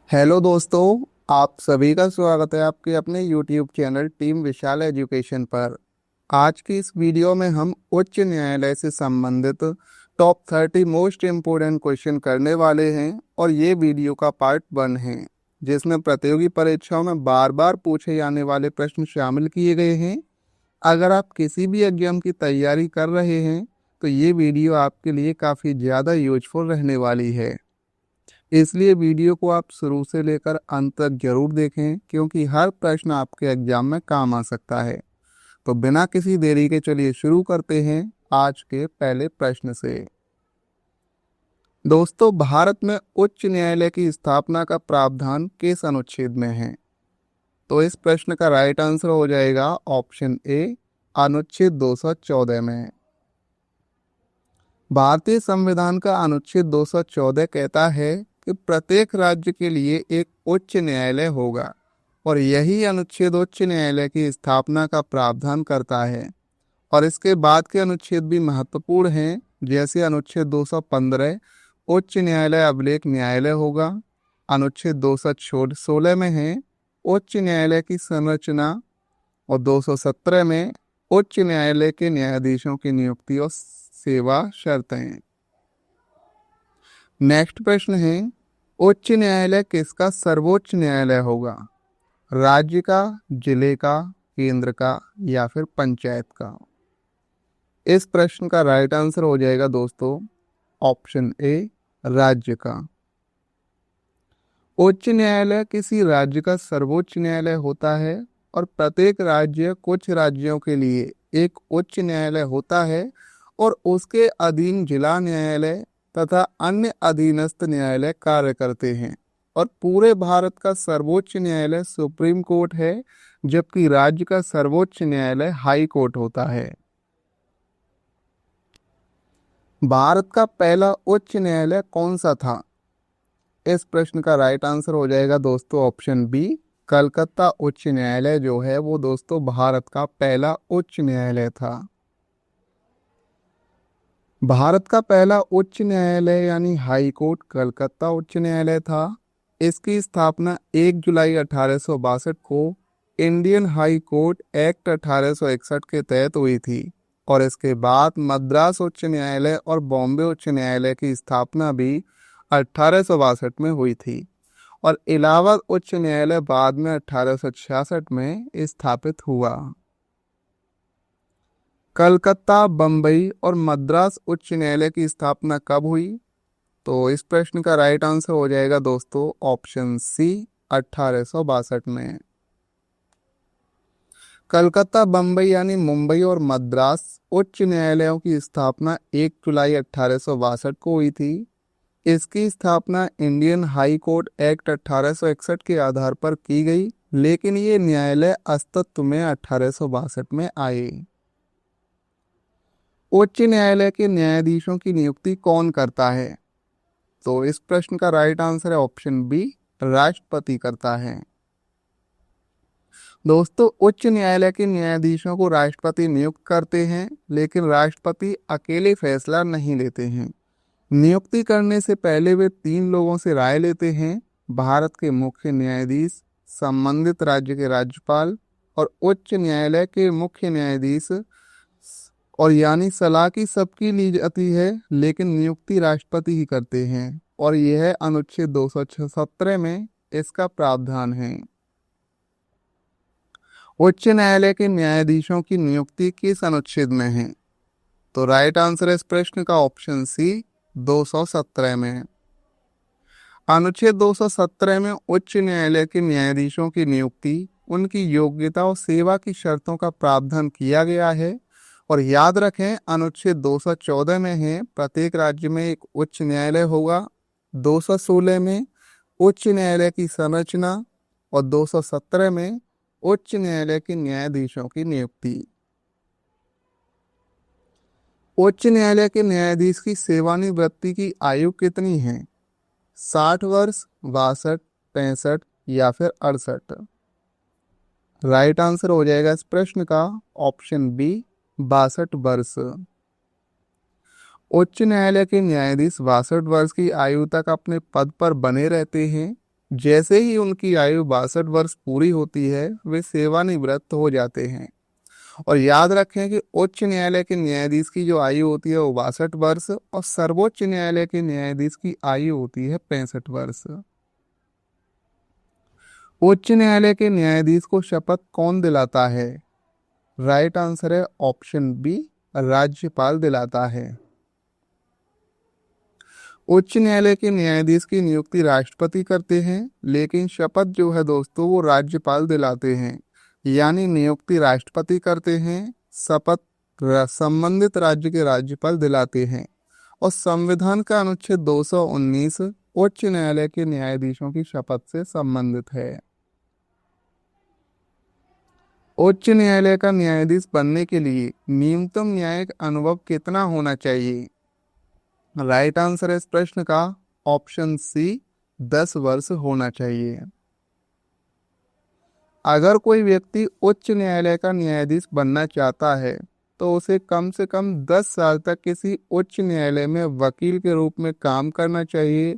Hello दोस्तों, आप सभी का स्वागत है आपके अपने YouTube चैनल टीम विशाल एजुकेशन पर। आज की इस वीडियो में हम उच्च न्यायालय से संबंधित टॉप 30 मोस्ट इम्पोर्टेंट क्वेश्चन करने वाले हैं और ये वीडियो का पार्ट 1 है, जिसमें प्रतियोगी परीक्षाओं में बार बार पूछे जाने वाले प्रश्न शामिल किए गए हैं। अगर आप किसी भी एग्जाम की तैयारी कर रहे हैं तो ये वीडियो आपके लिए काफ़ी ज़्यादा यूजफुल रहने वाली है। इसलिए वीडियो को आप शुरू से लेकर अंत तक जरूर देखें, क्योंकि हर प्रश्न आपके एग्जाम में काम आ सकता है। तो बिना किसी देरी के चलिए शुरू करते हैं आज के पहले प्रश्न से। दोस्तों, भारत में उच्च न्यायालय की स्थापना का प्रावधान किस अनुच्छेद में है? तो इस प्रश्न का राइट आंसर हो जाएगा ऑप्शन ए, अनुच्छेद 214 में। भारतीय संविधान का अनुच्छेद 214 कहता है कि प्रत्येक राज्य के लिए एक उच्च न्यायालय होगा और यही अनुच्छेद उच्च न्यायालय की स्थापना का प्रावधान करता है। और इसके बाद के अनुच्छेद भी महत्वपूर्ण हैं, जैसे अनुच्छेद 215 उच्च न्यायालय अभिलेख न्यायालय होगा। अनुच्छेद 216 में है उच्च न्यायालय की संरचना और 217 में उच्च न्यायालय के न्यायाधीशों की नियुक्ति और सेवा शर्तें। नेक्स्ट प्रश्न है, उच्च न्यायालय किसका सर्वोच्च न्यायालय होगा? राज्य का, जिले का, केंद्र का या फिर पंचायत का? इस प्रश्न का राइट आंसर हो जाएगा दोस्तों ऑप्शन ए, राज्य का। उच्च न्यायालय किसी राज्य का सर्वोच्च न्यायालय होता है और प्रत्येक राज्य कुछ राज्यों के लिए एक उच्च न्यायालय होता है और उसके अधीन जिला न्यायालय तथा अन्य अधीनस्थ न्यायालय कार्य करते हैं। और पूरे भारत का सर्वोच्च न्यायालय सुप्रीम कोर्ट है, जबकि राज्य का सर्वोच्च न्यायालय हाई कोर्ट होता है। भारत का पहला उच्च न्यायालय कौन सा था? इस प्रश्न का राइट आंसर हो जाएगा दोस्तों ऑप्शन बी, कलकत्ता उच्च न्यायालय जो है वो दोस्तों भारत का पहला उच्च न्यायालय था। भारत का पहला उच्च न्यायालय यानी हाई कोर्ट कलकत्ता उच्च न्यायालय था। इसकी स्थापना 1 जुलाई 1862 को इंडियन हाई कोर्ट एक्ट 1861 के तहत हुई थी। और इसके बाद मद्रास उच्च न्यायालय और बॉम्बे उच्च न्यायालय की स्थापना भी 1862 में हुई थी। और इलाहाबाद उच्च न्यायालय बाद में 1866 में स्थापित हुआ। कलकत्ता, बम्बई और मद्रास उच्च न्यायालय की स्थापना कब हुई? तो इस प्रश्न का राइट आंसर हो जाएगा दोस्तों ऑप्शन सी, 1862 में। कलकत्ता, बम्बई यानी मुंबई और मद्रास उच्च न्यायालयों की स्थापना 1 जुलाई 1862 को हुई थी। इसकी स्थापना इंडियन हाई कोर्ट एक्ट 1861 के आधार पर की गई, लेकिन ये न्यायालय अस्तित्व में 1862 में आए। उच्च न्यायालय के न्यायाधीशों की नियुक्ति कौन करता है? तो इस प्रश्न का राइट आंसर है ऑप्शन बी, राष्ट्रपति करता है। दोस्तों, उच्च न्यायालय के न्यायाधीशों को राष्ट्रपति नियुक्त करते हैं, लेकिन राष्ट्रपति अकेले फैसला नहीं लेते हैं। नियुक्ति करने से पहले वे 3 लोगों से राय लेते हैं, भारत के मुख्य न्यायाधीश, संबंधित राज्य के राज्यपाल और उच्च न्यायालय के मुख्य न्यायाधीश। और यानी सलाह की सबकी ली जाती है, लेकिन नियुक्ति राष्ट्रपति ही करते हैं। और यह अनुच्छेद 217 में इसका प्रावधान है। उच्च न्यायालय के न्यायाधीशों की नियुक्ति किस अनुच्छेद में है? तो राइट आंसर है इस प्रश्न का ऑप्शन सी, 217 में। अनुच्छेद 217 में उच्च न्यायालय के न्यायाधीशों की नियुक्ति, उनकी योग्यता और सेवा की शर्तों का प्रावधान किया गया है। और याद रखें, अनुच्छेद 214 में है प्रत्येक राज्य में एक उच्च न्यायालय होगा, 216 में उच्च न्यायालय की संरचना और 217 में उच्च न्यायालय के न्यायाधीशों की नियुक्ति। उच्च न्यायालय के न्यायाधीश की सेवानिवृत्ति की आयु कितनी है? 60 वर्ष, 62, 65 या फिर 68? राइट आंसर हो जाएगा इस प्रश्न का ऑप्शन बी, 62 वर्ष। उच्च न्यायालय के न्यायाधीश 62 वर्ष की आयु तक अपने पद पर बने रहते हैं जैसे ही उनकी आयु 62 वर्ष पूरी होती है वे सेवानिवृत्त हो जाते हैं। और याद रखें कि उच्च न्यायालय के न्यायाधीश की जो आयु होती है वो 62 वर्ष और सर्वोच्च न्यायालय के न्यायाधीश की आयु होती है 65 वर्ष। उच्च न्यायालय के न्यायाधीश को शपथ कौन दिलाता है? राइट आंसर है ऑप्शन बी, राज्यपाल दिलाता है। उच्च न्यायालय के न्यायाधीश की नियुक्ति राष्ट्रपति करते हैं, लेकिन शपथ जो है दोस्तों वो राज्यपाल दिलाते हैं। यानी नियुक्ति राष्ट्रपति करते हैं, शपथ संबंधित राज्य के राज्यपाल दिलाते हैं। और संविधान का अनुच्छेद 219 उच्च न्यायालय के न्यायाधीशों की शपथ से संबंधित है। उच्च न्यायालय का न्यायाधीश बनने के लिए न्यूनतम न्यायिक अनुभव कितना होना चाहिए? राइट आंसर है इस प्रश्न का ऑप्शन सी, 10 वर्ष होना चाहिए। अगर कोई व्यक्ति उच्च न्यायालय का न्यायाधीश बनना चाहता है तो उसे कम से कम 10 साल तक किसी उच्च न्यायालय में वकील के रूप में काम करना चाहिए।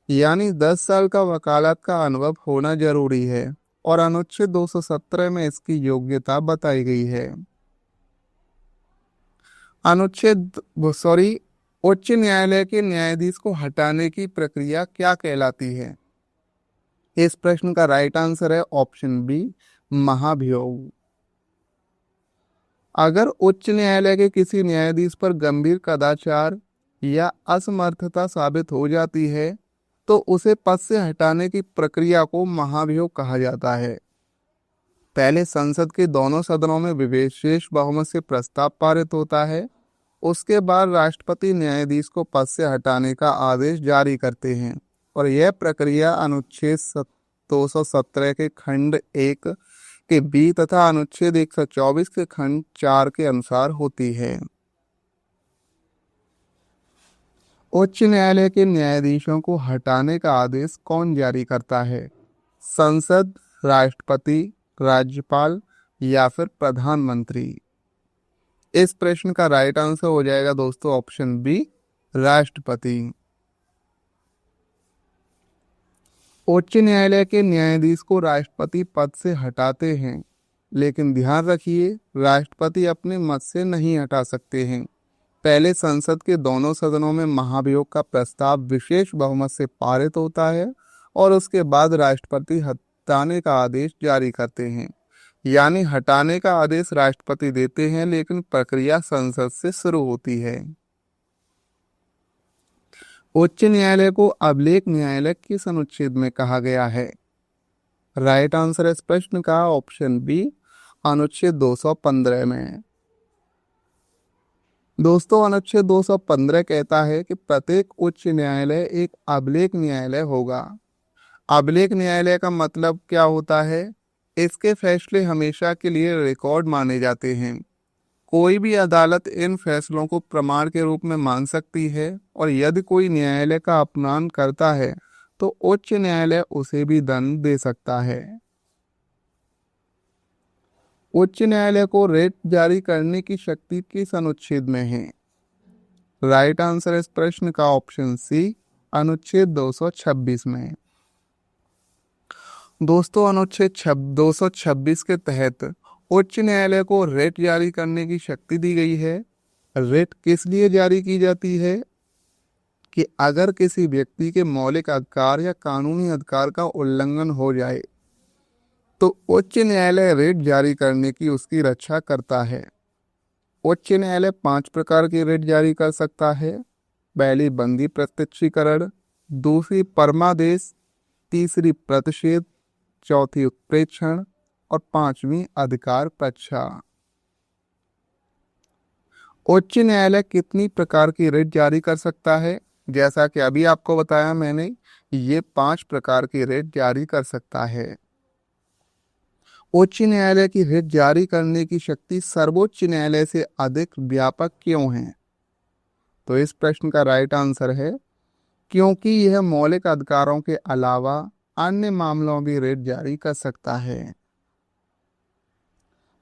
यानी 10 साल का वकालत का अनुभव होना जरूरी है और अनुच्छेद 217 में इसकी योग्यता बताई गई है। उच्च न्यायालय के न्यायाधीश को हटाने की प्रक्रिया क्या कहलाती है? इस प्रश्न का राइट आंसर है ऑप्शन बी, महाभियोग। अगर उच्च न्यायालय के किसी न्यायाधीश पर गंभीर कदाचार या असमर्थता साबित हो जाती है तो उसे पद से हटाने की प्रक्रिया को महाभियोग कहा जाता है। पहले संसद के दोनों सदनों में विशेष बहुमत से प्रस्ताव पारित होता है। उसके बाद राष्ट्रपति न्यायाधीश को पद से हटाने का आदेश जारी करते हैं और यह प्रक्रिया अनुच्छेद 217 के खंड 1 के बी तथा अनुच्छेद 124 के खंड 4 के अनुसार होती है। उच्च न्यायालय के न्यायाधीशों को हटाने का आदेश कौन जारी करता है? संसद, राष्ट्रपति, राज्यपाल या फिर प्रधानमंत्री? इस प्रश्न का राइट आंसर हो जाएगा दोस्तों ऑप्शन बी, राष्ट्रपति। उच्च न्यायालय के न्यायाधीश को राष्ट्रपति पद से हटाते हैं, लेकिन ध्यान रखिए राष्ट्रपति अपने मत से नहीं हटा सकते हैं। पहले संसद के दोनों सदनों में महाभियोग का प्रस्ताव विशेष बहुमत से पारित होता है और उसके बाद राष्ट्रपति हटाने का आदेश जारी करते हैं। यानी हटाने का आदेश राष्ट्रपति देते हैं, लेकिन प्रक्रिया संसद से शुरू होती है। उच्च न्यायालय को अभिलेख न्यायालय किस अनुच्छेद में कहा गया है? राइट आंसर है इस प्रश्न का ऑप्शन बी, अनुच्छेद 215 में। दोस्तों अनुच्छेद 215 कहता है कि प्रत्येक उच्च न्यायालय एक अभिलेख न्यायालय होगा। अभिलेख न्यायालय का मतलब क्या होता है? इसके फैसले हमेशा के लिए रिकॉर्ड माने जाते हैं। कोई भी अदालत इन फैसलों को प्रमाण के रूप में मान सकती है और यदि कोई न्यायालय का अपमान करता है तो उच्च न्यायालय उसे भी दंड दे सकता है। उच्च न्यायालय को रेट जारी करने की शक्ति किस अनुच्छेद में है? राइट आंसर इस प्रश्न का ऑप्शन सी, अनुच्छेद 226 में। दोस्तों अनुच्छेद 226 के तहत उच्च न्यायालय को रेट जारी करने की शक्ति दी गई है। रेट किस लिए जारी की जाती है? कि अगर किसी व्यक्ति के मौलिक अधिकार या कानूनी अधिकार का उल्लंघन हो जाए तो उच्च न्यायालय रेट जारी करने की उसकी रक्षा करता है। उच्च न्यायालय 5 प्रकार की रेट जारी कर सकता है। पहली बंदी प्रत्यक्षीकरण, दूसरी परमादेश, तीसरी प्रतिषेध, चौथी उत्प्रेक्षण और 5वीं अधिकार परीक्षा। उच्च न्यायालय कितनी प्रकार की रेट जारी कर सकता है? जैसा कि अभी आपको बताया मैंने, ये 5 प्रकार की रेट जारी कर सकता है। उच्च न्यायालय की रेट जारी करने की शक्ति सर्वोच्च न्यायालय से अधिक व्यापक क्यों है? तो इस प्रश्न का राइट आंसर है क्योंकि यह मौलिक अधिकारों के अलावा अन्य मामलों में रेट जारी कर सकता है।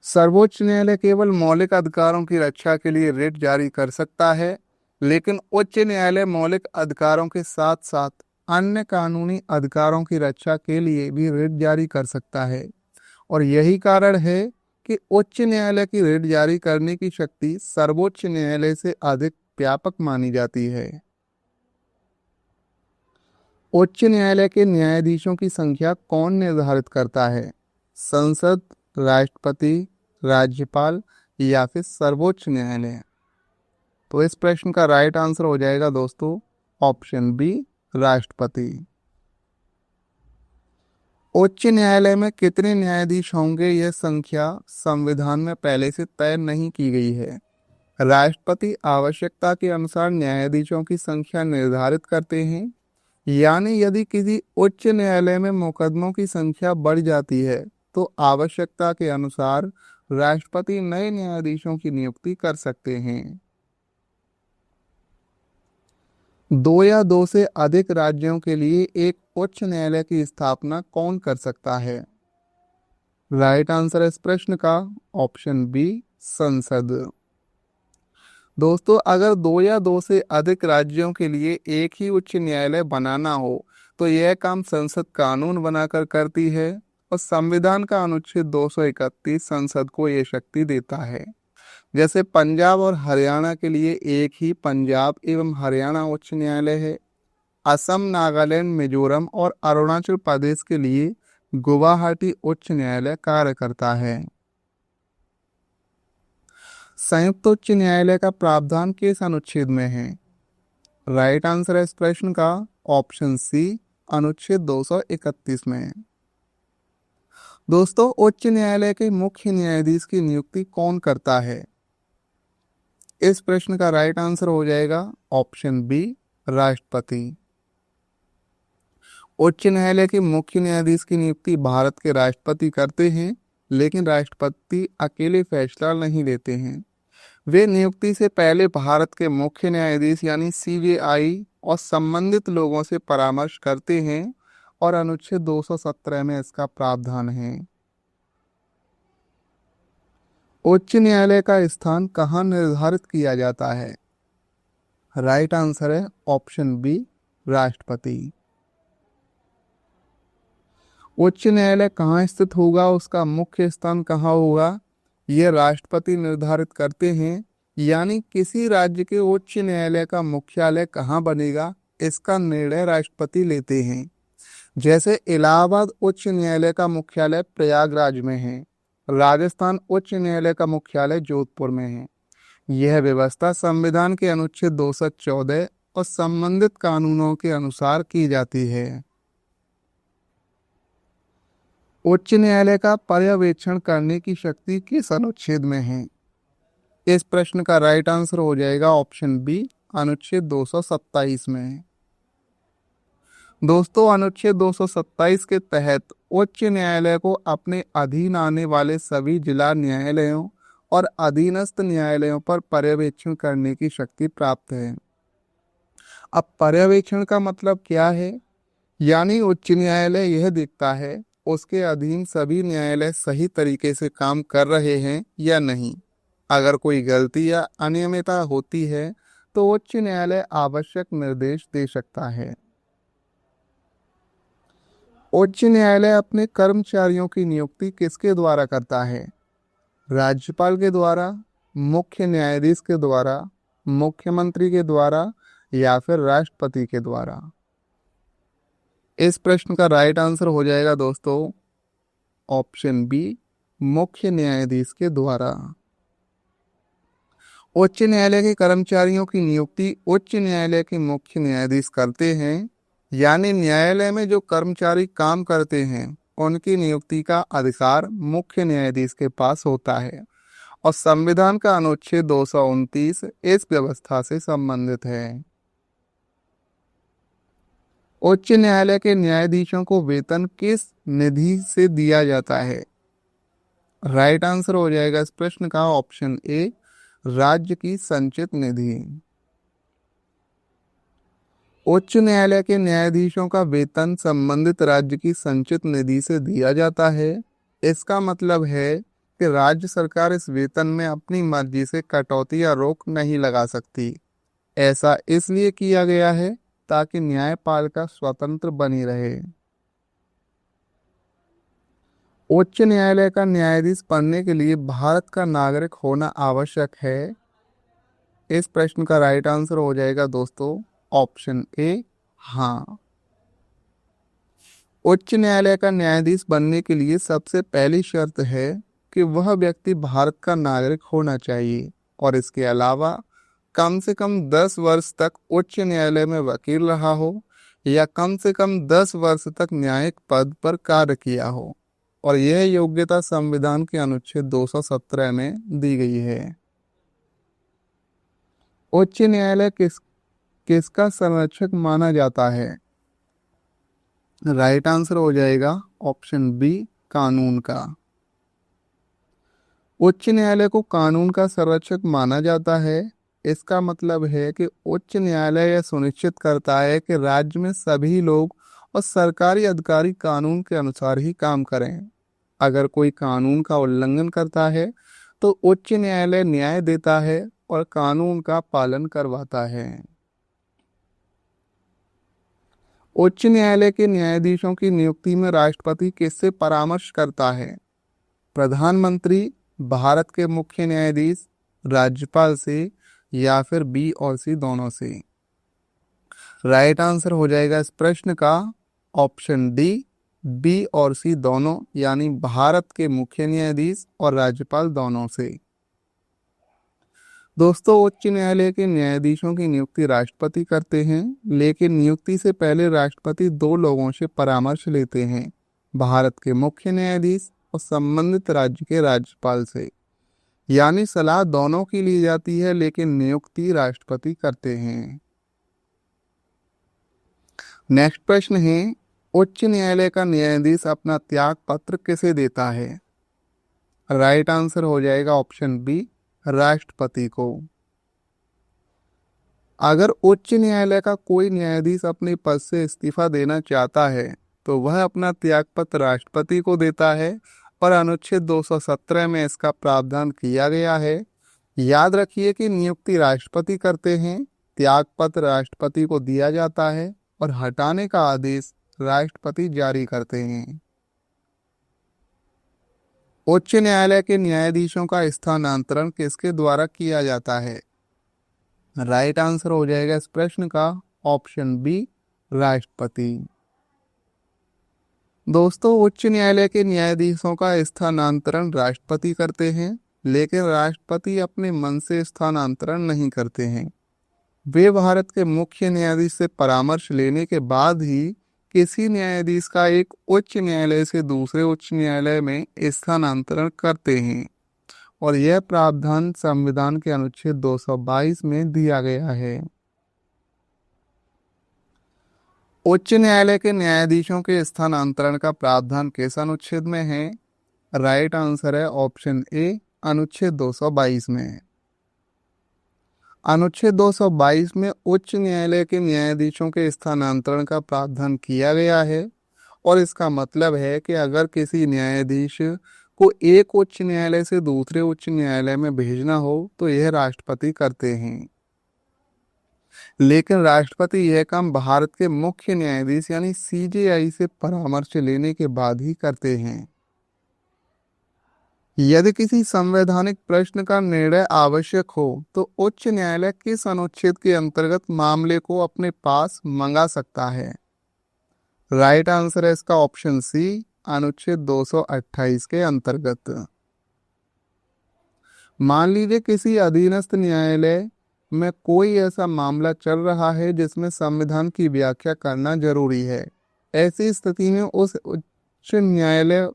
सर्वोच्च न्यायालय केवल मौलिक अधिकारों की रक्षा के लिए रेट जारी कर सकता है, लेकिन उच्च न्यायालय मौलिक अधिकारों के साथ साथ अन्य कानूनी अधिकारों की रक्षा के लिए भी रिट जारी कर सकता है। और यही कारण है कि उच्च न्यायालय की रिट जारी करने की शक्ति सर्वोच्च न्यायालय से अधिक व्यापक मानी जाती है। उच्च न्यायालय के न्यायाधीशों की संख्या कौन निर्धारित करता है? संसद, राष्ट्रपति, राज्यपाल या फिर सर्वोच्च न्यायालय? तो इस प्रश्न का राइट आंसर हो जाएगा दोस्तों ऑप्शन बी, राष्ट्रपति। उच्च न्यायालय में कितने न्यायाधीश होंगे, यह संख्या संविधान में पहले से तय नहीं की गई है। राष्ट्रपति आवश्यकता के अनुसार न्यायाधीशों की संख्या निर्धारित करते हैं, यानी यदि किसी उच्च न्यायालय में मुकदमों की संख्या बढ़ जाती है तो आवश्यकता के अनुसार राष्ट्रपति नए न्यायाधीशों की नियुक्ति कर सकते हैं। दो या दो से अधिक राज्यों के लिए एक उच्च न्यायालय की स्थापना कौन कर सकता है? राइट आंसर है इस प्रश्न का ऑप्शन बी, संसद। दोस्तों, अगर दो या दो से अधिक राज्यों के लिए एक ही उच्च न्यायालय बनाना हो तो यह काम संसद कानून बनाकर करती है और संविधान का अनुच्छेद 231 संसद को यह शक्ति देता है। जैसे पंजाब और हरियाणा के लिए एक ही पंजाब एवं हरियाणा उच्च न्यायालय है। असम, नागालैंड, मिजोरम और अरुणाचल प्रदेश के लिए गुवाहाटी उच्च न्यायालय कार्य करता है। संयुक्त उच्च न्यायालय का प्रावधान किस अनुच्छेद में है? राइट आंसर है इस प्रश्न का ऑप्शन सी, अनुच्छेद 231 में। दोस्तों, उच्च न्यायालय के मुख्य न्यायाधीश की नियुक्ति कौन करता है? इस प्रश्न का राइट आंसर हो जाएगा ऑप्शन बी, राष्ट्रपति। उच्च न्यायालय के मुख्य न्यायाधीश की नियुक्ति भारत के राष्ट्रपति करते हैं, लेकिन राष्ट्रपति अकेले फैसला नहीं लेते हैं। वे नियुक्ति से पहले भारत के मुख्य न्यायाधीश यानी सीजेआई और संबंधित लोगों से परामर्श करते हैं और अनुच्छेद 217 में इसका प्रावधान है। उच्च न्यायालय का स्थान कहाँ निर्धारित किया जाता है? राइट आंसर है ऑप्शन बी, राष्ट्रपति। उच्च न्यायालय कहाँ स्थित होगा, उसका मुख्य स्थान कहाँ होगा, यह राष्ट्रपति निर्धारित करते हैं। यानी किसी राज्य के उच्च न्यायालय का मुख्यालय कहाँ बनेगा, इसका निर्णय राष्ट्रपति लेते हैं। जैसे इलाहाबाद उच्च न्यायालय का मुख्यालय प्रयागराज में है, राजस्थान उच्च न्यायालय का मुख्यालय जोधपुर में है। यह व्यवस्था संविधान के अनुच्छेद 214 और संबंधित कानूनों के अनुसार की जाती है। उच्च न्यायालय का पर्यवेक्षण करने की शक्ति किस अनुच्छेद में है? इस प्रश्न का राइट आंसर हो जाएगा ऑप्शन बी, अनुच्छेद 227 में। दोस्तों, अनुच्छेद 227 के तहत उच्च न्यायालय को अपने अधीन आने वाले सभी जिला न्यायालयों और अधीनस्थ न्यायालयों पर पर्यवेक्षण करने की शक्ति प्राप्त है। अब पर्यवेक्षण का मतलब क्या है? यानी उच्च न्यायालय यह देखता है उसके अधीन सभी न्यायालय सही तरीके से काम कर रहे हैं या नहीं। अगर कोई गलती या अनियमितता होती है तो उच्च न्यायालय आवश्यक निर्देश दे सकता है। उच्च न्यायालय अपने कर्मचारियों की नियुक्ति किसके द्वारा करता है? राज्यपाल के द्वारा, मुख्य न्यायाधीश के द्वारा, मुख्यमंत्री के द्वारा या फिर राष्ट्रपति के द्वारा? इस प्रश्न का राइट आंसर हो जाएगा दोस्तों ऑप्शन बी, मुख्य न्यायाधीश के द्वारा। उच्च न्यायालय के कर्मचारियों की नियुक्ति उच्च न्यायालय के मुख्य न्यायाधीश करते हैं। यानी न्यायालय में जो कर्मचारी काम करते हैं उनकी नियुक्ति का अधिकार मुख्य न्यायाधीश के पास होता है और संविधान का अनुच्छेद 229 इस व्यवस्था से संबंधित है। उच्च न्यायालय के न्यायाधीशों को वेतन किस निधि से दिया जाता है? राइट आंसर हो जाएगा इस प्रश्न का ऑप्शन ए, राज्य की संचित निधि। उच्च न्यायालय के न्यायाधीशों का वेतन संबंधित राज्य की संचित निधि से दिया जाता है। इसका मतलब है कि राज्य सरकार इस वेतन में अपनी मर्जी से कटौती या रोक नहीं लगा सकती। ऐसा इसलिए किया गया है ताकि न्यायपालिका स्वतंत्र बनी रहे। उच्च न्यायालय का न्यायाधीश बनने के लिए भारत का नागरिक होना आवश्यक है। इस प्रश्न का राइट आंसर हो जाएगा दोस्तों ऑप्शन ए, हाँ। उच्च न्यायालय का न्यायाधीश बनने के लिए सबसे पहली शर्त है कि वह व्यक्ति भारत का नागरिक होना चाहिए और इसके अलावा कम से कम 10 वर्ष तक उच्च न्यायालय में वकील रहा हो या कम से कम 10 वर्ष तक न्यायिक पद पर कार्य किया हो और यह योग्यता संविधान के अनुच्छेद 217 में दी गई है। उच्च न्यायालय किसका संरक्षक माना जाता है? राइट आंसर हो जाएगा ऑप्शन बी, कानून का। उच्च न्यायालय को कानून का संरक्षक माना जाता है। इसका मतलब है कि उच्च न्यायालय यह सुनिश्चित करता है कि राज्य में सभी लोग और सरकारी अधिकारी कानून के अनुसार ही काम करें। अगर कोई कानून का उल्लंघन करता है तो उच्च न्यायालय न्याय देता है और कानून का पालन करवाता है। उच्च न्यायालय के न्यायाधीशों की नियुक्ति में राष्ट्रपति किससे परामर्श करता है? प्रधानमंत्री, भारत के मुख्य न्यायाधीश, राज्यपाल से या फिर बी और सी दोनों से? राइट आंसर हो जाएगा इस प्रश्न का ऑप्शन डी, बी और सी दोनों, यानी भारत के मुख्य न्यायाधीश और राज्यपाल दोनों से। दोस्तों, उच्च न्यायालय के न्यायाधीशों की नियुक्ति राष्ट्रपति करते हैं, लेकिन नियुक्ति से पहले राष्ट्रपति 2 लोगों से परामर्श लेते हैं, भारत के मुख्य न्यायाधीश और संबंधित राज्य के राज्यपाल से। यानी सलाह दोनों की ली जाती है, लेकिन नियुक्ति राष्ट्रपति करते हैं। नेक्स्ट प्रश्न है, उच्च न्यायालय का न्यायाधीश अपना त्याग पत्र किसे देता है? राइट आंसर हो जाएगा ऑप्शन बी, राष्ट्रपति को। अगर उच्च न्यायालय का कोई न्यायाधीश अपने पद से इस्तीफा देना चाहता है तो वह अपना त्यागपत्र राष्ट्रपति को देता है और अनुच्छेद 217 में इसका प्रावधान किया गया है। याद रखिए कि नियुक्ति राष्ट्रपति करते हैं, त्यागपत्र राष्ट्रपति को दिया जाता है और हटाने का आदेश राष्ट्रपति जारी करते हैं। उच्च न्यायालय के न्यायाधीशों का स्थानांतरण किसके द्वारा किया जाता है? राइट आंसर हो जाएगा इस प्रश्न का ऑप्शन बी, राष्ट्रपति। दोस्तों, उच्च न्यायालय के न्यायाधीशों का स्थानांतरण राष्ट्रपति करते हैं, लेकिन राष्ट्रपति अपने मन से स्थानांतरण नहीं करते हैं। वे भारत के मुख्य न्यायाधीश से परामर्श लेने के बाद ही किसी न्यायाधीश का एक उच्च न्यायालय से दूसरे उच्च न्यायालय में स्थानांतरण करते हैं और यह प्रावधान संविधान के अनुच्छेद 222 में दिया गया है। उच्च न्यायालय के न्यायाधीशों के स्थानांतरण का प्रावधान किस अनुच्छेद में है? राइट आंसर है ऑप्शन ए, अनुच्छेद 222 में। अनुच्छेद 222 में उच्च न्यायालय के न्यायाधीशों के स्थानांतरण का प्रावधान किया गया है और इसका मतलब है कि अगर किसी न्यायाधीश को एक उच्च न्यायालय से दूसरे उच्च न्यायालय में भेजना हो तो यह राष्ट्रपति करते हैं, लेकिन राष्ट्रपति यह काम भारत के मुख्य न्यायाधीश यानी सीजेआई से परामर्श लेने के बाद ही करते हैं। यदि किसी संवैधानिक प्रश्न का निर्णय आवश्यक हो तो उच्च न्यायालय किस अनुच्छेद के अंतर्गत मामले को अपने पास मंगा सकता है? राइट आंसर है इसका ऑप्शन सी, अनुच्छेद 228 के अंतर्गत। मान लीजिए किसी अधीनस्थ न्यायालय में कोई ऐसा मामला चल रहा है जिसमें संविधान की व्याख्या करना जरूरी है। ऐसी स्थिति में उस उच्च न्यायालय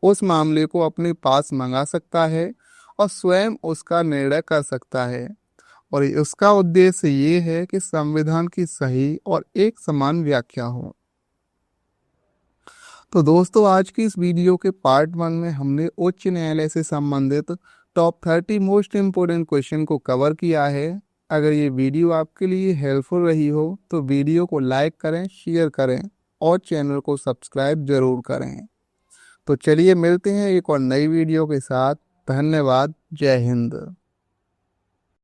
उस मामले को अपने पास मंगा सकता है और स्वयं उसका निर्णय कर सकता है और उसका उद्देश्य ये है कि संविधान की सही और एक समान व्याख्या हो। तो दोस्तों, आज की इस वीडियो के पार्ट 1 में हमने उच्च न्यायालय से संबंधित टॉप 30 मोस्ट इम्पोर्टेंट क्वेश्चन को कवर किया है। अगर ये वीडियो आपके लिए हेल्पफुल रही हो तो वीडियो को लाइक करें, शेयर करें और चैनल को सब्सक्राइब जरूर करें। तो चलिए मिलते हैं एक और नई वीडियो के साथ। धन्यवाद। जय हिंद।